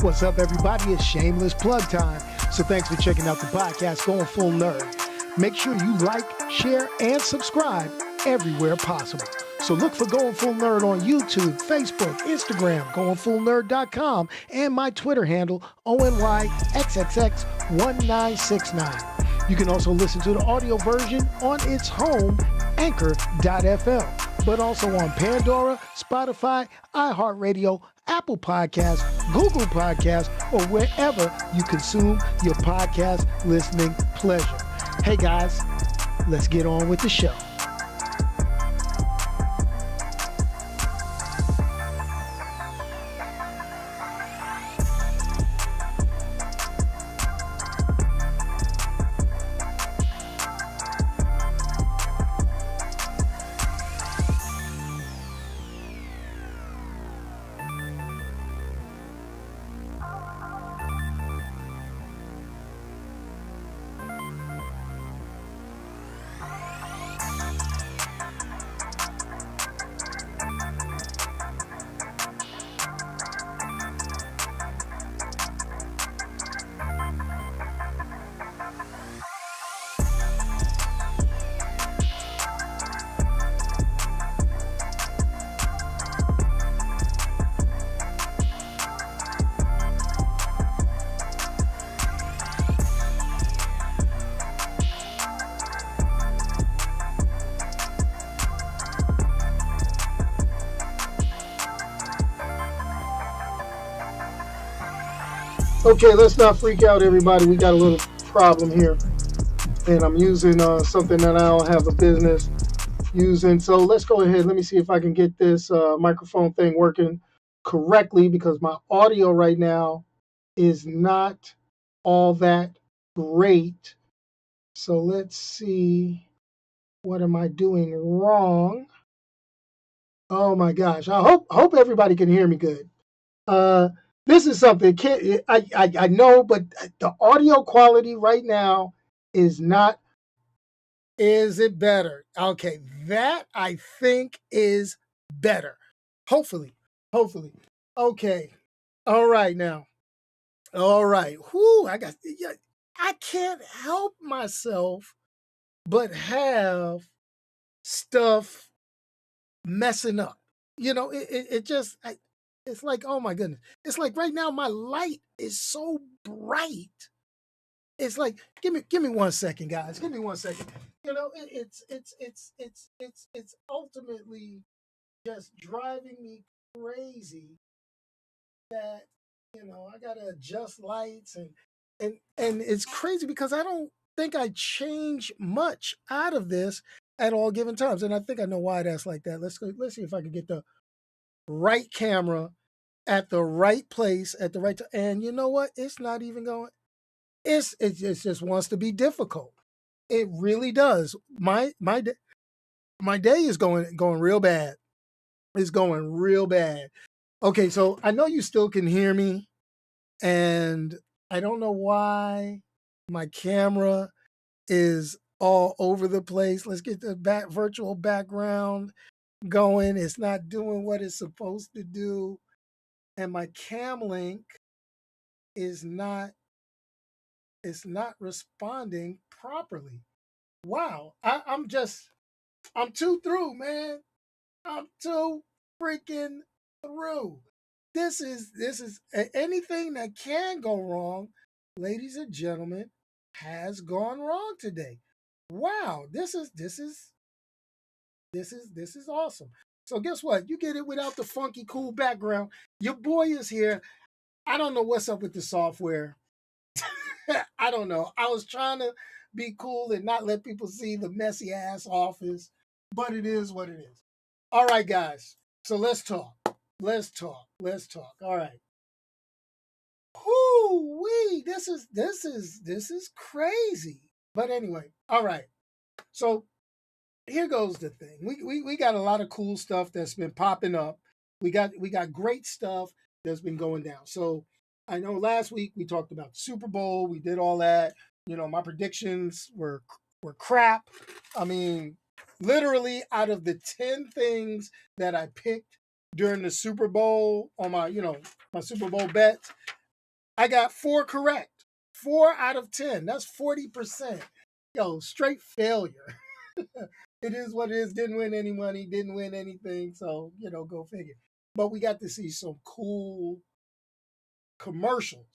What's up, everybody? It's shameless plug time. So thanks for checking out the podcast, Going Full Nerd. Make sure you like, share, and subscribe everywhere possible. So look for Going Full Nerd on YouTube, Facebook, Instagram, goingfullnerd.com, and my Twitter handle, ONYXXX1969. You can also listen to the audio version on its home, Anchor.fm, but also on Pandora, Spotify, iHeartRadio, Apple Podcasts, Google Podcasts, or wherever you consume your podcast listening pleasure. Hey guys, let's get on with the show. Okay, let's not freak out, everybody. We got a little problem here, and I'm using something that I don't have a business using. So let's go ahead. Let me see if I can get this microphone thing working correctly, because my audio right now is not all that great. So let's see, what am I doing wrong? Oh my gosh! I hope everybody can hear me good. This is something I know, but the audio quality right now is not. Is it better? Okay, that I think is better. Hopefully. Okay. All right now. All right. Whoo! I can't help myself but have stuff messing up. It's like, oh my goodness. It's like right now my light is so bright. It's like, give me 1 second, guys. Give me 1 second. It's ultimately just driving me crazy that, I gotta adjust lights and it's crazy because I don't think I change much out of this at all given times. And I think I know why that's like that. Let's see if I can get the right camera at the right place at the right time. And you know what? It's not even going. It just wants to be difficult. It really does. My day is going real bad. It's going real bad. Okay, so I know you still can hear me, and I don't know why my camera is all over the place. Let's get the virtual background going. It's not doing what it's supposed to do, and my cam link is not. It's not responding properly. Wow, I'm too through, man. I'm too freaking through. This is anything that can go wrong, ladies and gentlemen, has gone wrong today. Wow, this is awesome. So guess what? You get it without the funky cool background. Your boy is here. I don't know what's up with the software. I don't know. I was trying to be cool and not let people see the messy ass office, but it is what it is. All right, guys. So let's talk. All right. Whoo wee! This is crazy. But anyway, all right. So here goes the thing. We got a lot of cool stuff that's been popping up. We got great stuff that's been going down. So I know last week we talked about the Super Bowl. We did all that. My predictions were crap. I mean, literally out of the 10 things that I picked during the Super Bowl on my Super Bowl bets, I got 4 correct. 4 out of 10. That's 40%. Yo, straight failure. It is what it is. Didn't win any money, didn't win anything. So, go figure. But we got to see some cool commercials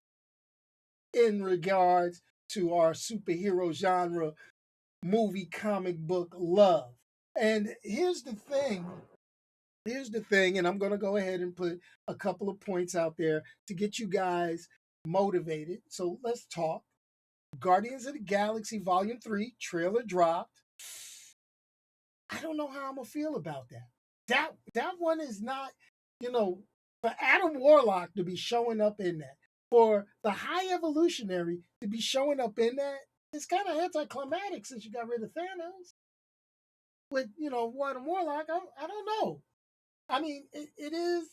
in regards to our superhero genre movie comic book love. And here's the thing. And I'm going to go ahead and put a couple of points out there to get you guys motivated. So let's talk. Guardians of the Galaxy Volume 3 trailer dropped. I don't know how I'm gonna feel about that. That one is not, for Adam Warlock to be showing up in that, for the High Evolutionary to be showing up in that, it's kind of anticlimactic since you got rid of Thanos. With Adam Warlock, I don't know. I mean, it is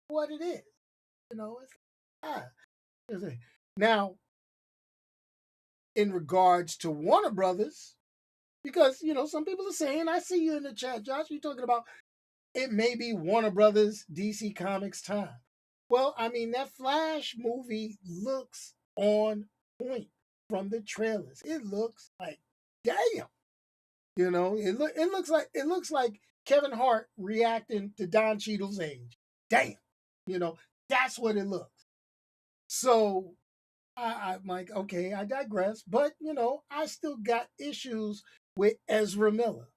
what it is. It's ah. Now, in regards to Warner Brothers, because some people are saying, I see you in the chat, Josh, you're talking about it may be Warner Brothers DC Comics time. Well, I mean, that Flash movie looks on point from the trailers. It looks like, damn. It looks like Kevin Hart reacting to Don Cheadle's age. Damn. That's what it looks. So I'm like, okay, I digress. But I still got issues with Ezra Miller.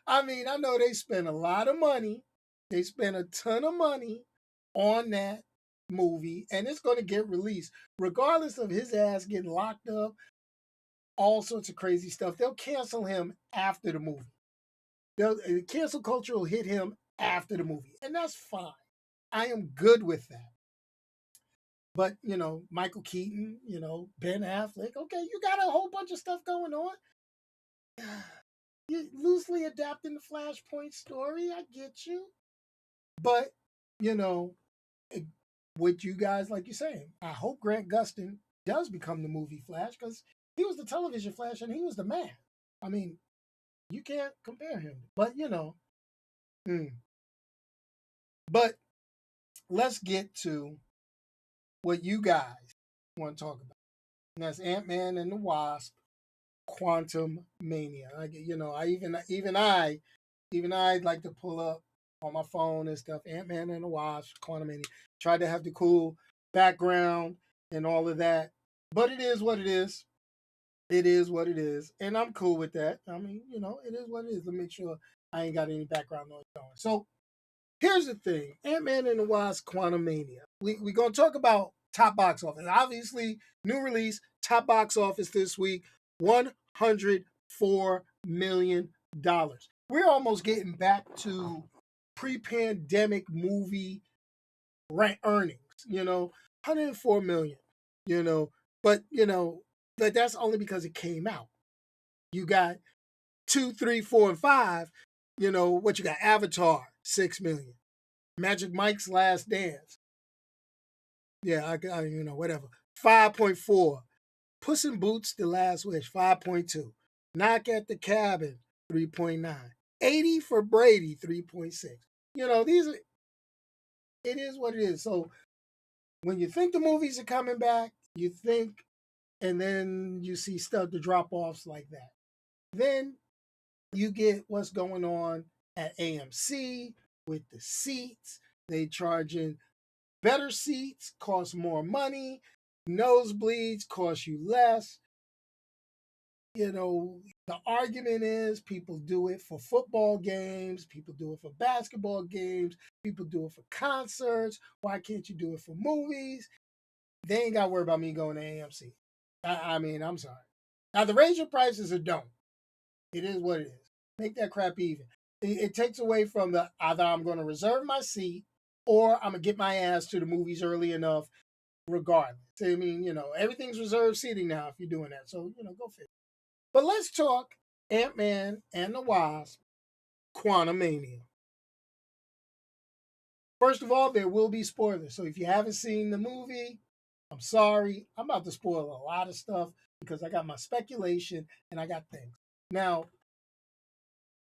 I mean, I know they spent a lot of money. They spent a ton of money on that movie, and it's going to get released. Regardless of his ass getting locked up, all sorts of crazy stuff. They'll cancel him after the movie. The cancel culture will hit him after the movie, and that's fine. I am good with that. But, Michael Keaton, Ben Affleck, okay, you got a whole bunch of stuff going on. You're loosely adapting the Flashpoint story. I get you. But, with you guys, like you're saying, I hope Grant Gustin does become the movie Flash because he was the television Flash and he was the man. I mean, you can't compare him. But, But let's get to what you guys want to talk about. And that's Ant-Man and the Wasp, Quantumania. I like to pull up on my phone and stuff. Ant-Man and the Wasp, Quantumania. Tried to have the cool background and all of that. But it is what it is. It is what it is. And I'm cool with that. I mean, it is what it is. Let me make sure I ain't got any background noise going. So here's the thing. Ant-Man and the Wasp, Quantumania. We're going to talk about top box office. Obviously, new release, top box office this week, $104 million. We're almost getting back to pre-pandemic movie earnings, 104 million, but but that's only because it came out. You got 2, 3, 4, and 5. What you got? Avatar, 6 million. Magic Mike's Last Dance. Yeah, I whatever. 5.4. Puss in Boots: The Last Wish, 5.2. Knock at the Cabin, 3.9. 80 for Brady, 3.6. These are, it is what it is. So when you think the movies are coming back, you think, and then you see stuff, the drop-offs like that. Then you get what's going on at AMC with the seats. They charging better seats, cost more money. Nosebleeds cost you less. The argument is people do it for football games, people do it for basketball games, people do it for concerts. Why can't you do it for movies? They ain't got to worry about me going to AMC. I mean, I'm sorry. Now, the raise your prices or don't. It is what it is. Make that crap even. It takes away from the either I'm going to reserve my seat or I'm going to get my ass to the movies early enough regardless. I mean, everything's reserved seating now if you're doing that. So, go figure. But let's talk Ant-Man and the Wasp, Quantumania. First of all, there will be spoilers. So if you haven't seen the movie, I'm sorry. I'm about to spoil a lot of stuff because I got my speculation and I got things. Now,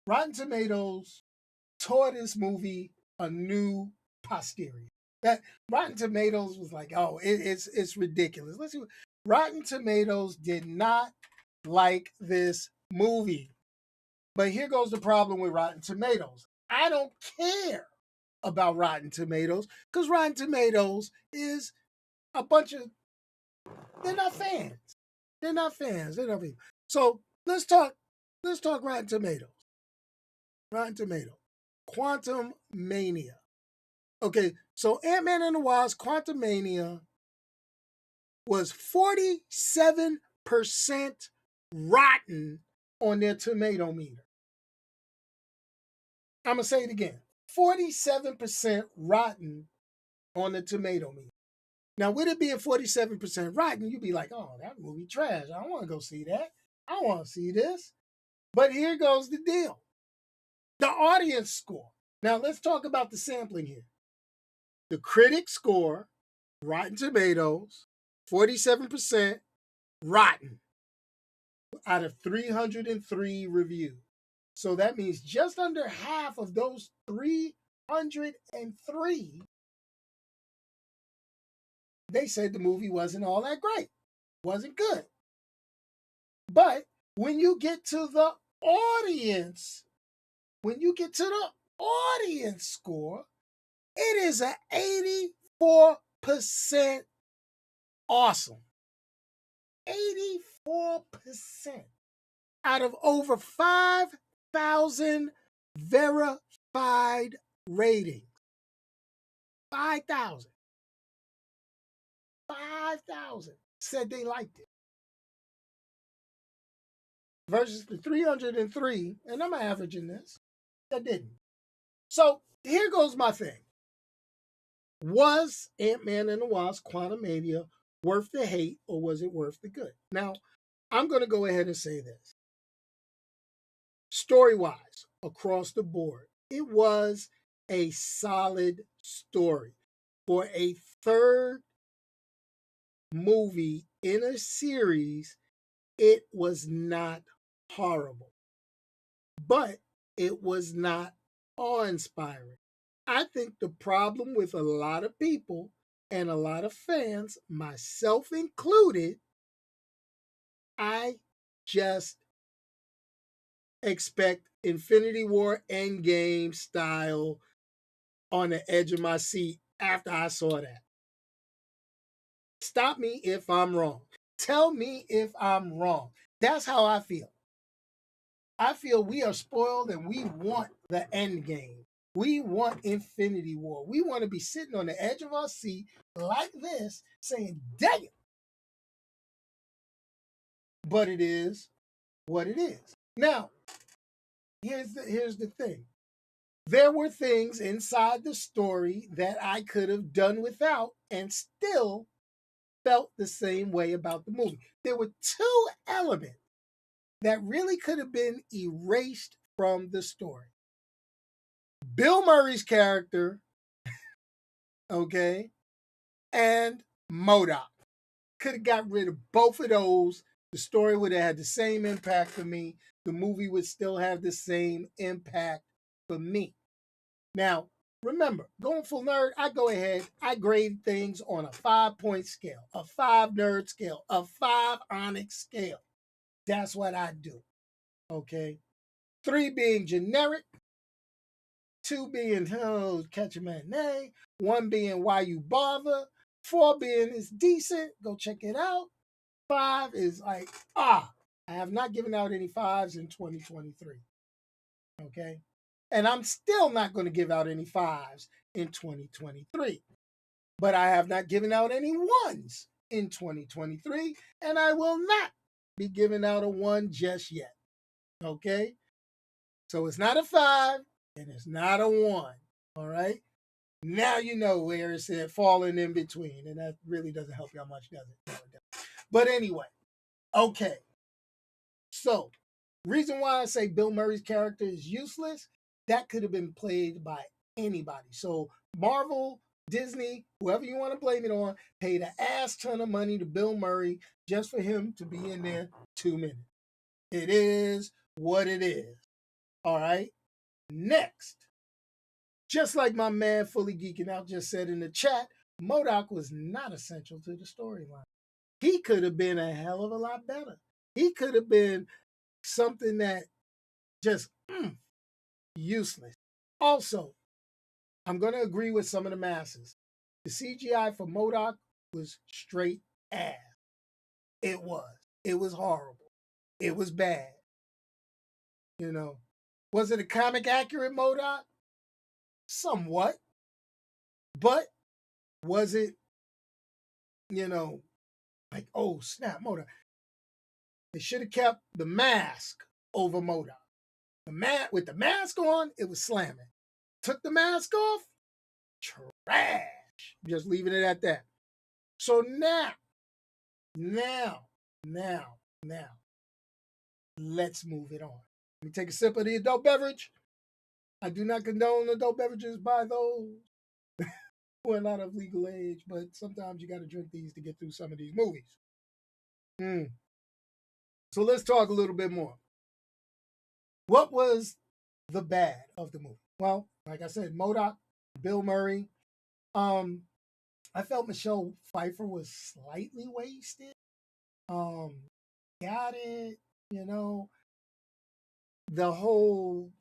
Rotten Tomatoes tore this movie a new posterior. That Rotten Tomatoes was like, oh, it's ridiculous. Let's see. Rotten Tomatoes did not like this movie. But here goes the problem with Rotten Tomatoes. I don't care about Rotten Tomatoes because Rotten Tomatoes is a bunch of, they're not fans. They're not fans. They're not people. So let's talk Rotten Tomatoes. Rotten Tomatoes. Quantumania. Okay, so Ant-Man and the Wasp, Quantumania was 47% rotten on their tomato meter. I'm going to say it again. 47% rotten on the tomato meter. Now, with it being 47% rotten, you'd be like, oh, that movie trash. I don't want to go see that. I don't want to see this. But here goes the deal. The audience score. Now, let's talk about the sampling here. The critic score, Rotten Tomatoes, 47% rotten out of 303 reviews. So that means just under half of those 303, they said the movie wasn't all that great, wasn't good. But when you get to the audience, score, it is an 84% awesome. 84% out of over 5,000 verified ratings. 5,000 said they liked it. Versus the 303, and I'm averaging this, that didn't. So here goes my thing. Was Ant-Man and the Wasp Quantumania worth the hate, or was it worth the good? Now, I'm going to go ahead and say this. Story-wise, across the board, it was a solid story. For a third movie in a series, it was not horrible. But it was not awe-inspiring. I think the problem with a lot of people and a lot of fans, myself included, I just expect Infinity War Endgame style on the edge of my seat after I saw that. Stop me if I'm wrong. Tell me if I'm wrong. That's how I feel. I feel we are spoiled and we want the end game. We want Infinity War. We want to be sitting on the edge of our seat like this saying, dang it. But it is what it is. Now, here's the thing. There were things inside the story that I could have done without and still felt the same way about the movie. There were two elements that really could have been erased from the story. Bill Murray's character, okay, and MODOK. Could have got rid of both of those. The story would have had the same impact for me. The movie would still have the same impact for me. Now, remember, going full nerd, I go ahead, I grade things on a 5-point scale, a 5 nerd scale, a 5 Onyx scale. That's what I do. Okay? 3 being generic, 2 being catch a matinee, 1 being why you bother, 4 being is decent, go check it out. 5 is like, I have not given out any 5s in 2023. Okay? And I'm still not going to give out any 5s in 2023. But I have not given out any 1s in 2023, and I will not be giving out a 1 just yet. Okay? So it's not a 5, and it's not a 1. All right? Now you know where it said falling in between, and that really doesn't help y'all much, does it? No, it doesn't. But anyway, okay. So, reason why I say Bill Murray's character is useless, that could have been played by anybody. So, Marvel, Disney, whoever you want to blame it on, paid an ass ton of money to Bill Murray just for him to be in there 2 minutes. It is what it is. All right. Next, Just like my man Fully Geeking Out just said in the chat, MODOK was not essential to the storyline. He could have been a hell of a lot better. He could have been something that just useless. Also, I'm going to agree with some of the masses. The CGI for MODOK was straight ass. It was. It was horrible. It was bad. You know, was it a comic accurate MODOK? Somewhat. But was it, like, oh, snap, MODOK? They should have kept the mask over MODOK. With the mask on, it was slamming. Took the mask off, trash. Just leaving it at that. So now, let's move it on. Let me take a sip of the adult beverage. I do not condone adult beverages by those who are not of legal age, but sometimes you got to drink these to get through some of these movies. So let's talk a little bit more. What was the bad of the movie? Well, like I said, MODOK, Bill Murray. I felt Michelle Pfeiffer was slightly wasted. Got it, The whole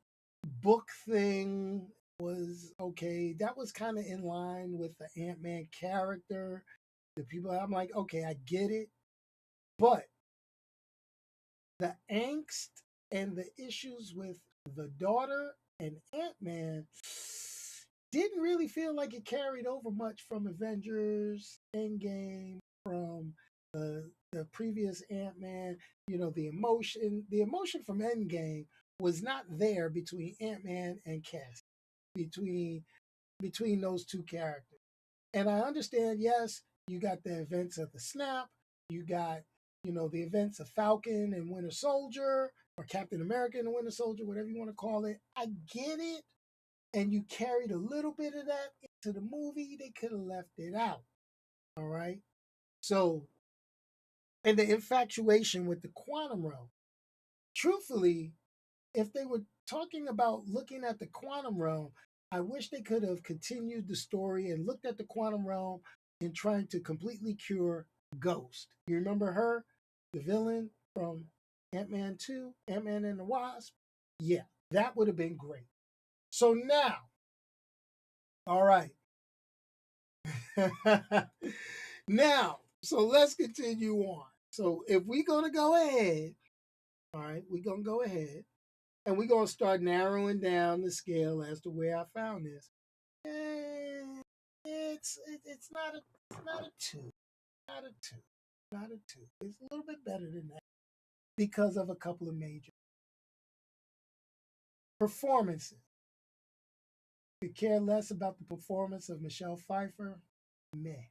book thing was okay. That was kind of in line with the Ant-Man character. The people, I'm like, okay, I get it. But the angst and the issues with the daughter and Ant-Man didn't really feel like it carried over much from Avengers Endgame, from the previous Ant-Man. The emotion from Endgame was not there between Ant-Man and Cassie, between those two characters. And I understand, yes, you got the events of the snap, you got, the events of Falcon and Winter Soldier, or Captain America and the Winter Soldier, whatever you want to call it. I get it. And you carried a little bit of that into the movie. They could have left it out. All right. So, and the infatuation with the quantum realm. Truthfully, if they were talking about looking at the quantum realm, I wish they could have continued the story and looked at the quantum realm and trying to completely cure Ghost. You remember her, the villain from Ant-Man 2, Ant-Man and the Wasp? Yeah, that would have been great. So now, all right. Now, so let's continue on. So if we're going to go ahead, all right, we're going to go ahead and we're going to start narrowing down the scale as to where I found this. It's not a two. Not a two. Not a two. It's a little bit better than that because of a couple of major performances. Could care less about the performance of Michelle Pfeiffer. Meh.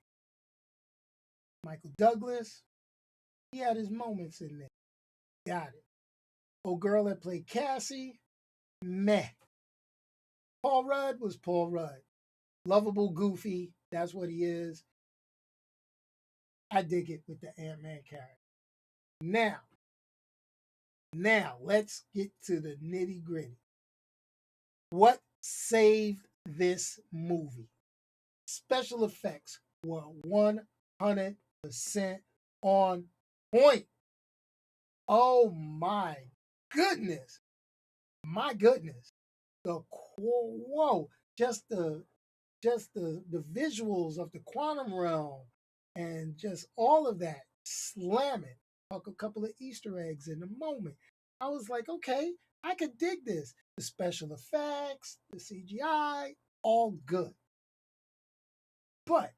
Michael Douglas, he had his moments in there. Got it. Old girl that played Cassie, meh. Paul Rudd was Paul Rudd. Lovable, goofy, that's what he is. I dig it with the Ant-Man character. Now, let's get to the nitty gritty. What saved this movie? Special effects were 100% on point. Oh my goodness. My goodness. Just the visuals of the quantum realm and just all of that slamming. Talk a couple of Easter eggs in a moment. I was like, okay, I could dig this. The special effects, the CGI, all good. But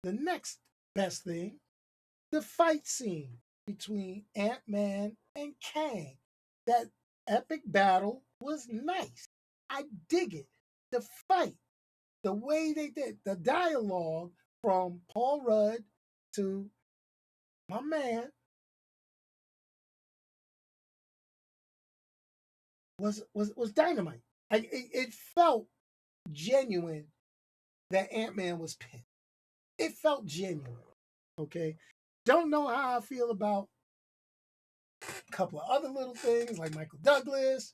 the next best thing, the fight scene between Ant-Man and Kang. That epic battle was nice. I dig it. The fight, the way they did, the dialogue from Paul Rudd to my man was dynamite. It felt genuine that Ant-Man was pissed. It felt genuine. Okay. Don't know how I feel about a couple of other little things like Michael Douglas.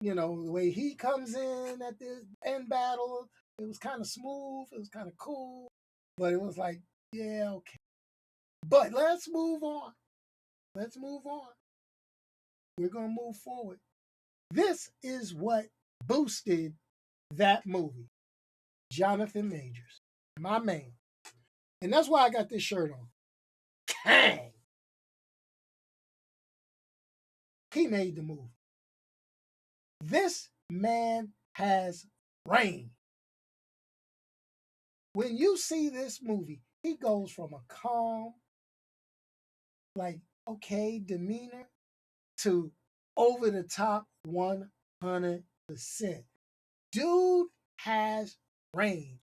You know, the way he comes in at the end battle, it was kind of smooth. It was kind of cool. But it was like, yeah, okay. But let's move on. Let's move on. We're going to move forward. This is what boosted that movie. Jonathan Majors, my man. And that's why I got this shirt on. Kang. He made the movie. This man has brain. When you see this movie, he goes from a calm, like, okay, demeanor to over the top 100%. Dude has range.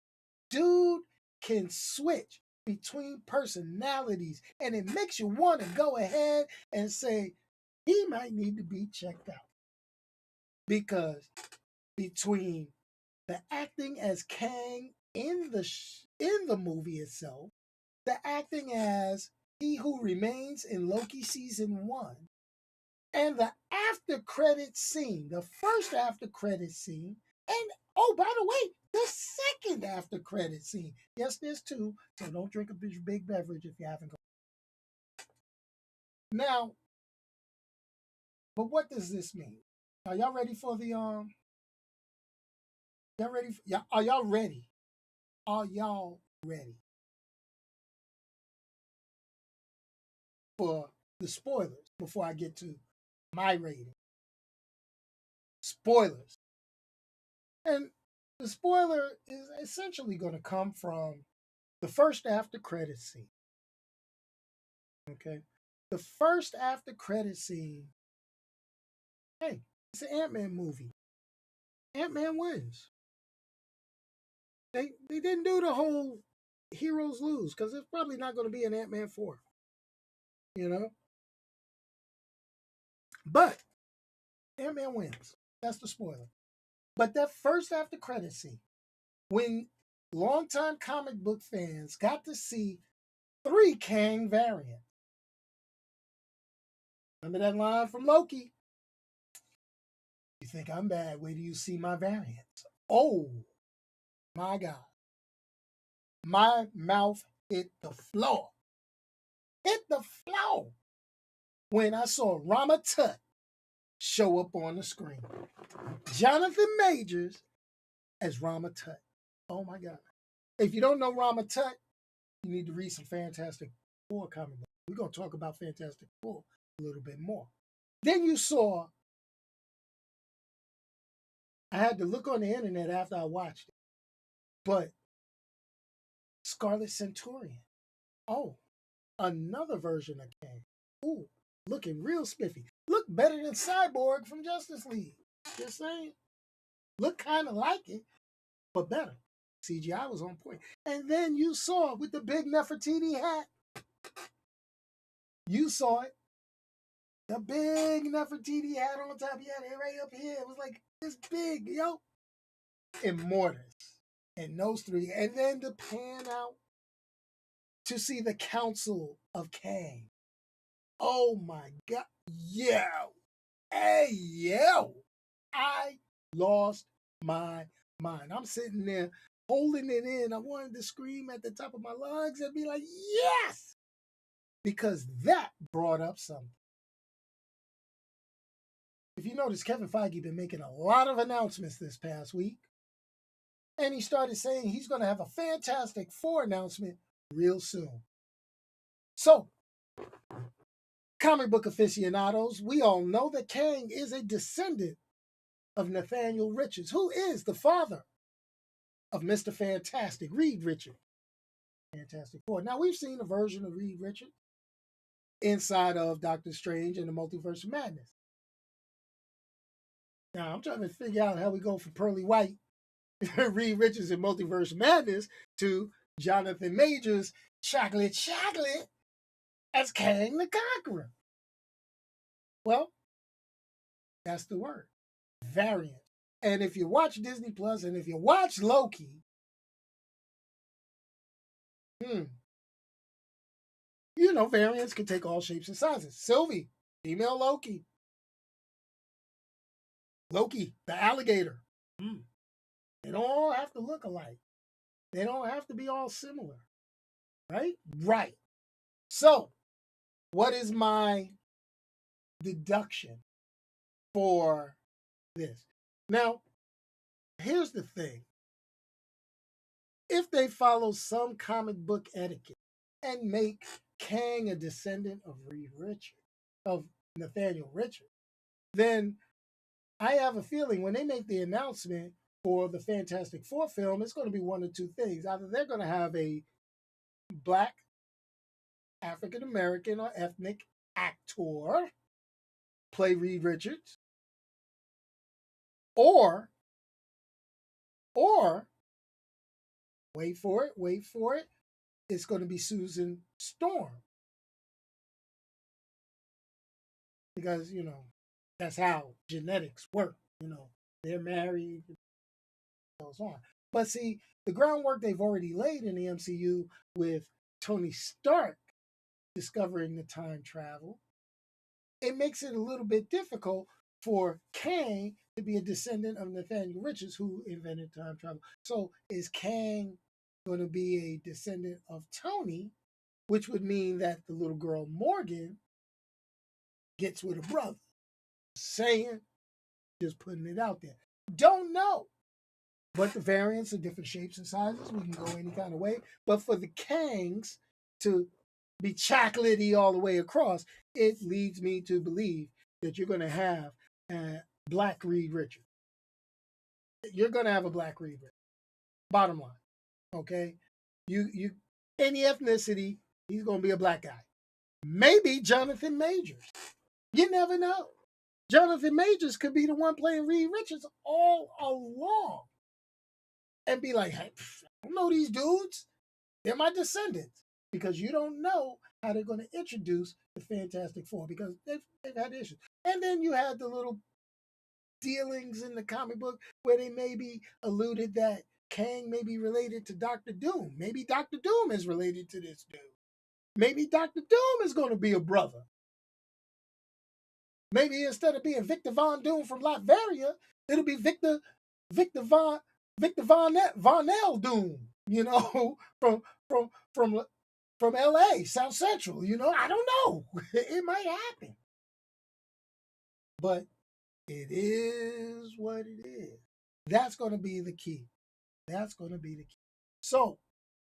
Dude can switch between personalities, and it makes you want to go ahead and say he might need to be checked out. Because between the acting as Kang in the movie itself, the acting as He Who Remains in Loki season 1, and the after credit scene, the first after credit scene, and oh, by the way, the second after credit scene. Yes, there's two, so don't drink a big beverage if you haven't gone. Now, but what does this mean? Are y'all ready for the Y'all ready? Are y'all ready? Are y'all ready for the spoilers before I get to my rating? Spoilers. And the spoiler is essentially going to come from the first after credit scene. Okay. The first after credit scene, hey, it's an Ant-Man movie. Ant-Man wins. They didn't do the whole heroes lose because it's probably not going to be an Ant-Man 4. You know? But Ant-Man wins. That's the spoiler. But that first after credit scene, when longtime comic book fans got to see 3 Kang variants. Remember that line from Loki? You think I'm bad? Wait till you see my variants. Oh, my God. My mouth hit the floor. Hit the floor when I saw Rama Tut show up on the screen. Jonathan Majors as Rama Tut. Oh, my God. If you don't know Rama Tut, you need to read some Fantastic Four comic books. We're going to talk about Fantastic Four a little bit more. Then you saw, I had to look on the internet after I watched it, but Scarlet Centurion. Oh, another version of Kang. Ooh, looking real spiffy. Look better than Cyborg from Justice League. Just saying. Look kind of like it, but better. CGI was on point. And then you saw with the big Nefertiti hat. You saw it. The big Nefertiti hat on top. He had it right up here. It was like this big, yo. Immortus. And those 3. And then to pan out to see the Council of Kang. Oh my God. Yo. Hey, yo. I lost my mind. I'm sitting there holding it in. I wanted to scream at the top of my lungs and be like, yes! Because that brought up something. If you notice, Kevin Feige been making a lot of announcements this past week. And he started saying he's going to have a Fantastic Four announcement real soon. So, comic book aficionados, we all know that Kang is a descendant of Nathaniel Richards, who is the father of Mr. Fantastic, Reed Richards. Fantastic Four. Now, we've seen a version of Reed Richards inside of Doctor Strange and the Multiverse of Madness. Now, I'm trying to figure out how we go from Pearly White, Reed Richards in Multiverse of Madness, to Jonathan Majors, Chocolate as Kang the Conqueror. Well, that's the word. Variant. And if you watch Disney Plus and if you watch Loki, you know, variants can take all shapes and sizes. Sylvie, female Loki. Loki, the alligator. They don't all have to look alike. They don't have to be all similar. Right? Right. So, what is my deduction for this? Now, here's the thing. If they follow some comic book etiquette and make Kang a descendant of Nathaniel Richards, then I have a feeling when they make the announcement for the Fantastic Four film, it's going to be one of two things. Either they're going to have a black African American or ethnic actor play Reed Richards, or wait for it, it's going to be Susan Storm. Because, that's how genetics work. They're married, and goes on. But see, the groundwork they've already laid in the MCU with Tony Stark discovering the time travel, it makes it a little bit difficult for Kang to be a descendant of Nathaniel Richards, who invented time travel. So is Kang going to be a descendant of Tony, which would mean that the little girl Morgan gets with a brother? Saying, just putting it out there. Don't know. But the variants are different shapes and sizes. We can go any kind of way. But for the Kangs to be chocolatey all the way across, it leads me to believe that you're going to have a black Reed Richards. You're going to have a black Reed Richards. Bottom line. Okay? You any ethnicity, he's going to be a black guy. Maybe Jonathan Majors. You never know. Jonathan Majors could be the one playing Reed Richards all along. And be like, hey, I don't know these dudes. They're my descendants. Because you don't know how they're going to introduce the Fantastic Four, because they've had issues. And then you had the little dealings in the comic book where they maybe alluded that Kang may be related to Doctor Doom. Maybe Doctor Doom is related to this dude. Maybe Doctor Doom is going to be a brother. Maybe instead of being Victor Von Doom from Latveria, it'll be Victor Von L Doom, from LA, South Central, I don't know. It might happen. But it is what it is. That's going to be the key. So,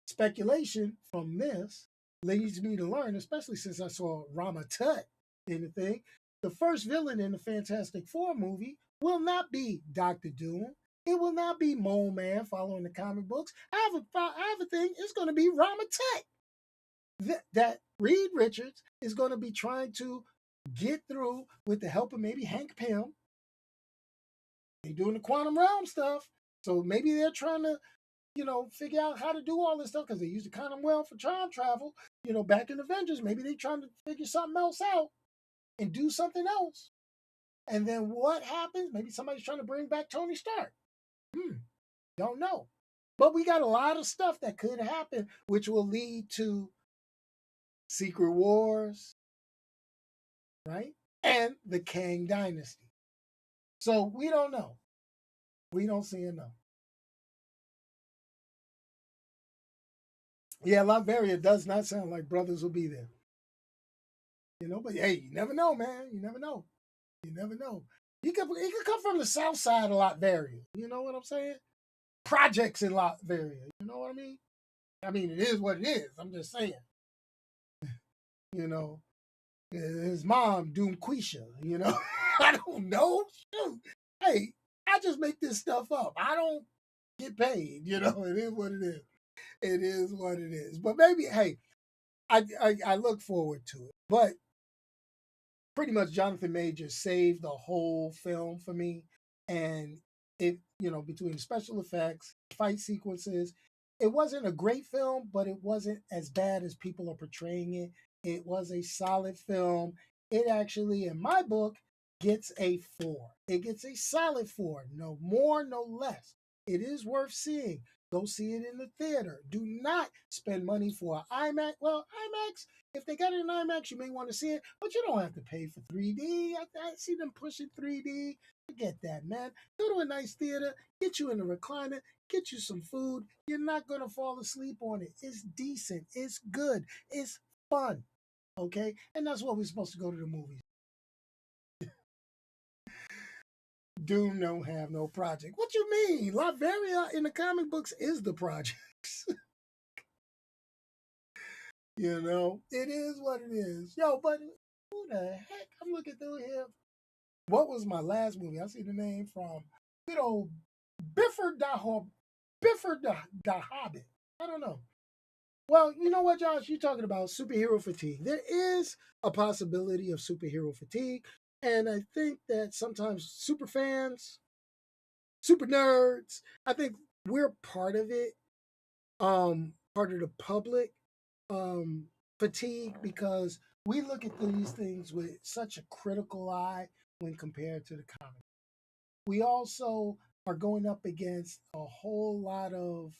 speculation from this leads me to learn, especially since I saw Rama Tut in the thing, the first villain in the Fantastic Four movie will not be Doctor Doom. It will not be Mole Man following the comic books. I have a thing. It's going to be Rama Tut. That Reed Richards is going to be trying to get through with the help of maybe Hank Pym. They're doing the quantum realm stuff. So maybe they're trying to, figure out how to do all this stuff because they used the quantum realm for time travel, back in Avengers. Maybe they're trying to figure something else out and do something else. And then what happens? Maybe somebody's trying to bring back Tony Stark. Don't know. But we got a lot of stuff that could happen, which will lead to Secret Wars, right? And the Kang Dynasty. So we don't know. We don't see enough. Yeah, Latveria does not sound like brothers will be there. But hey, you never know, man. You never know. He could come from the south side of Latveria. You know what I'm saying? Projects in Latveria. You know what I mean? I mean, it is what it is. I'm just saying. His mom doomed Quisha. I don't know. Shoot. Hey, I just make this stuff up. I don't get paid. It is what it is. It is what it is. But maybe, hey, I look forward to it. But pretty much Jonathan Majors saved the whole film for me. And it, between the special effects, fight sequences, it wasn't a great film, but it wasn't as bad as people are portraying it. It was a solid film. It actually, in my book, gets a 4. It gets a solid 4. No more, no less. It is worth seeing. Go see it in the theater. Do not spend money for an IMAX. Well, IMAX, if they got it in IMAX, you may want to see it, but you don't have to pay for 3D. I see them pushing 3D. Forget that, man. Go to a nice theater, get you in a recliner, get you some food. You're not going to fall asleep on it. It's decent. It's good. It's fun. Okay? And that's what we're supposed to go to the movies. Doom don't have no project. What you mean? Latveria in the comic books is the projects. It is what it is. Yo, but who the heck? I'm looking through here. What was my last movie? I see the name from good old Bifford the Hobbit. I don't know. Well, you know what, Josh? You're talking about superhero fatigue. There is a possibility of superhero fatigue. And I think that sometimes super fans, super nerds, I think we're part of it, part of the public um, fatigue because we look at these things with such a critical eye when compared to the comic. We also are going up against a whole lot of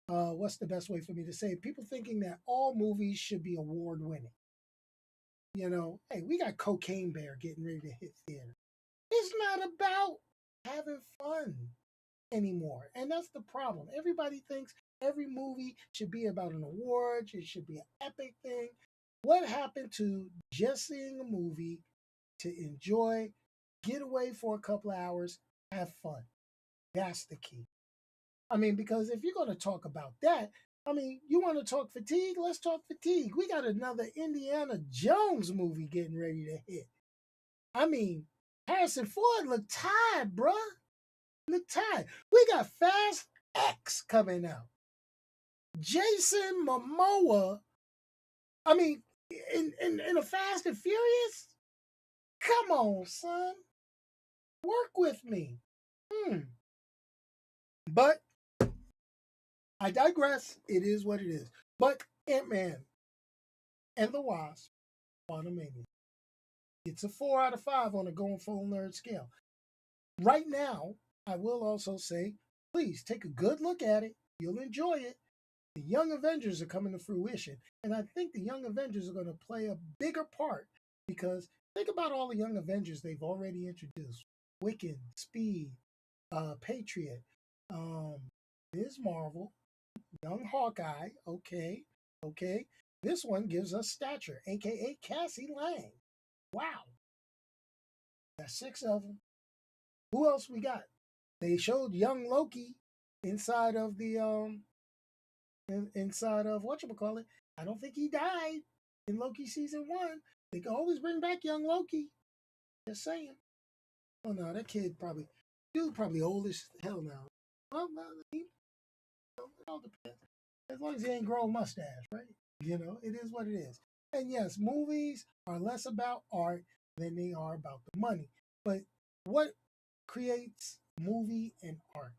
what's the best way for me to say it? People thinking that all movies should be award winning. Hey, we got Cocaine Bear getting ready to hit theater. It's not about having fun anymore. And that's the problem. Everybody thinks every movie should be about an award, it should be an epic thing. What happened to just seeing a movie to enjoy, get away for a couple of hours, have fun? That's the key. I mean, because if you're going to talk about that, I mean, you want to talk fatigue? Let's talk fatigue. We got another Indiana Jones movie getting ready to hit. I mean, Harrison Ford looked tired, bruh. Look tired. We got Fast X coming out. Jason Momoa. I mean, in a Fast and Furious. Come on, son. Work with me. But I digress. It is what it is. But Ant-Man and the Wasp, Quantumania. It's a 4 out of 5 on a going full nerd scale. Right now, I will also say, please take a good look at it. You'll enjoy it. The Young Avengers are coming to fruition. And I think the Young Avengers are going to play a bigger part because think about all the Young Avengers they've already introduced. Wiccan, Speed, Patriot, Ms. Marvel, Young Hawkeye, okay. This one gives us Stature, aka Cassie Lang. Wow. That's 6 of them. Who else we got? They showed young Loki inside of the inside of whatchamacallit. I don't think he died in Loki season 1. They can always bring back young Loki. Just saying. Oh no, that kid probably old as hell now. Well, no, it all depends. As long as he ain't grown a mustache, right? It is what it is. And yes, movies are less about art than they are about the money. But what creates movie and art?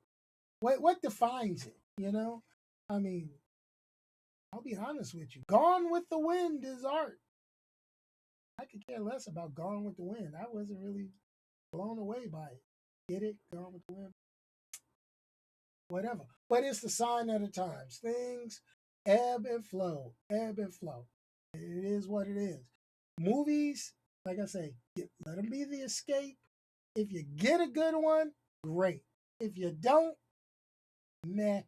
What defines it? I mean, I'll be honest with you. Gone with the Wind is art. I could care less about Gone with the Wind. I wasn't really blown away by it. Get it? Gone with the Wind. Whatever. But it's the sign of the times. Things ebb and flow. Ebb and flow. It is what it is. Movies, like I say, let them be the escape. If you get a good one, great. If you don't, meh.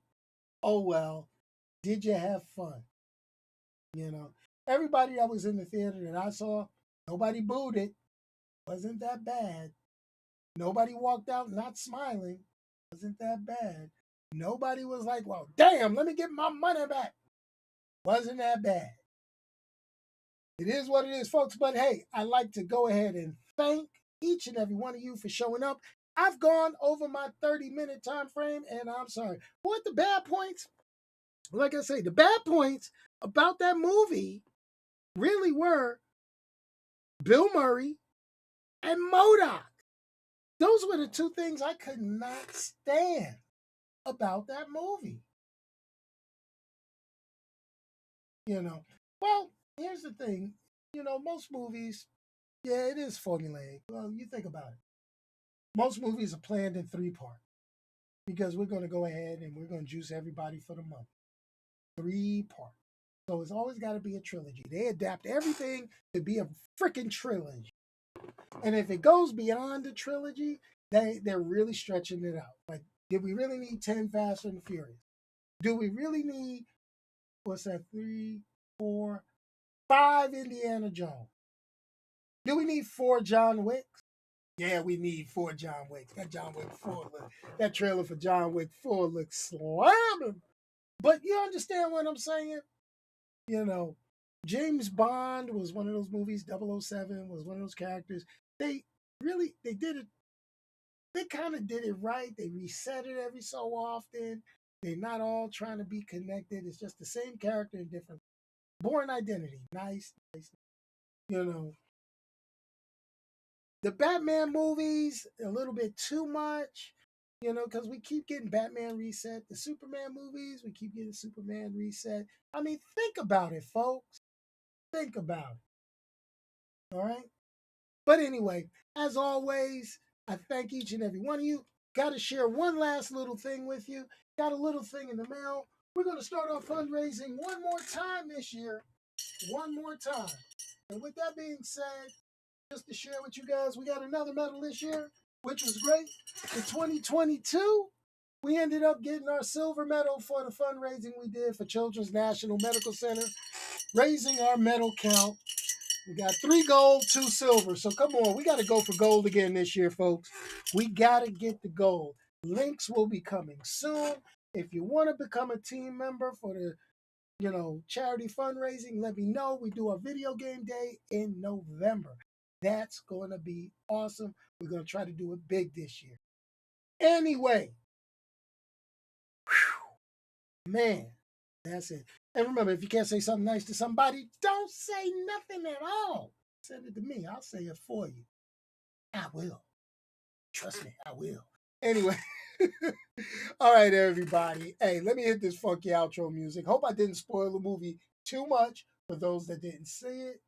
Oh well. Did you have fun? Everybody that was in the theater that I saw, nobody booed it. Wasn't that bad. Nobody walked out not smiling. Wasn't that bad. Nobody was like, well, damn, let me get my money back. Wasn't that bad. It is what it is, folks. But hey, I'd like to go ahead and thank each and every one of you for showing up. I've gone over my 30-minute time frame, and I'm sorry. What the bad points? Like I say, the bad points about that movie really were Bill Murray and MODOK. Those were the two things I could not stand about that movie. Well, here's the thing. Most movies, yeah, it is formulaic. Well, you think about it. Most movies are planned in 3 parts. because we're going to go ahead and we're going to juice everybody for the month. 3 parts. So it's always got to be a trilogy. They adapt everything to be a freaking trilogy. And if it goes beyond the trilogy, they're really stretching it out. Like, did we really need 10 Fast and Furious? Do we really need, what's that, 3, 4, 5 Indiana Jones? Do we need 4 John Wicks? Yeah, we need 4 John Wicks. That John Wick 4 that trailer for John Wick 4 looks slamming. But you understand what I'm saying? You know, James Bond was one of those movies, 007 was one of those characters. They did it. They kind of did it right. They reset it every so often. They're not all trying to be connected. It's just the same character in different. Born Identity. Nice. You know, the Batman movies, a little bit too much, you know, because we keep getting Batman reset. The Superman movies, we keep getting Superman reset. I mean, think about it, folks. Think about it. All right? But anyway, as always, I thank each and every one of you. Got to share one last little thing with you. Got a little thing in the mail. We're going to start our fundraising one more time this year. One more time. And with that being said, just to share with you guys, we got another medal this year, which was great. In 2022, we ended up getting our silver medal for the fundraising we did for Children's National Medical Center, raising our medal count. We got 3 gold, 2 silver. So come on, we got to go for gold again this year, folks. We got to get the gold. Links will be coming soon. If you want to become a team member for the, you know, charity fundraising, let me know. We do a video game day in November. That's going to be awesome. We're going to try to do it big this year. Anyway, man, that's it. And remember, if you can't say something nice to somebody, don't say nothing at all. Send it to me. I'll say it for you. I will. Trust me, I will. Anyway. All right, everybody. Hey, let me hit this funky outro music. Hope I didn't spoil the movie too much for those that didn't see it.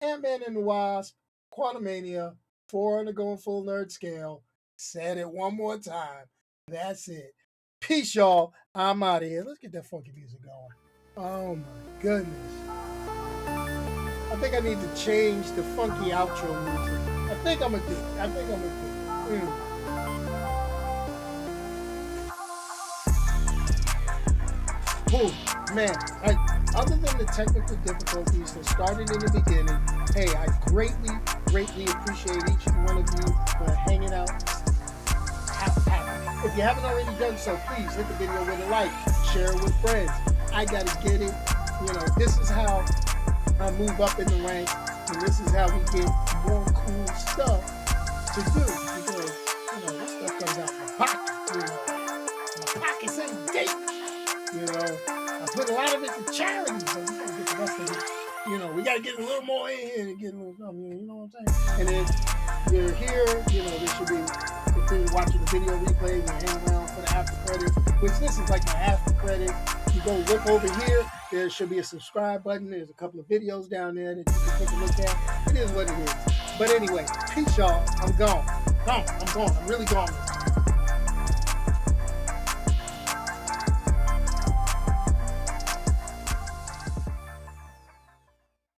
Ant-Man and the Wasp, Quantumania, 4 on the Going Full Nerd Scale. Said it one more time. That's it. Peace, y'all. I'm out of here. Let's get that funky music going. Oh, my goodness. I think I need to change the funky outro music. I think I'm going to do it. Oh, man. Other than the technical difficulties that started in the beginning, hey, I greatly appreciate each and one of you for hanging out. If you haven't already done so, please hit the video with a like, share it with friends. I got to get it. You know, this is how I move up in the ranks, and this is how we get more cool stuff to do. Because, you know, this stuff comes out of my pocket. You know, my pockets ain't deep. You know, I put a lot of it to charity, but we gotta get the rest of it. You know, we gotta get a little more in here and get a little something. You know what I'm saying? And if you're here, you know, there should be. If you're watching the video replay, you hang around for the after credits, which this is like my after credit. You go look over here. There should be a subscribe button. There's a couple of videos down there that you can take a look at. It is what it is. But anyway, peace, y'all. I'm gone. I'm really gone.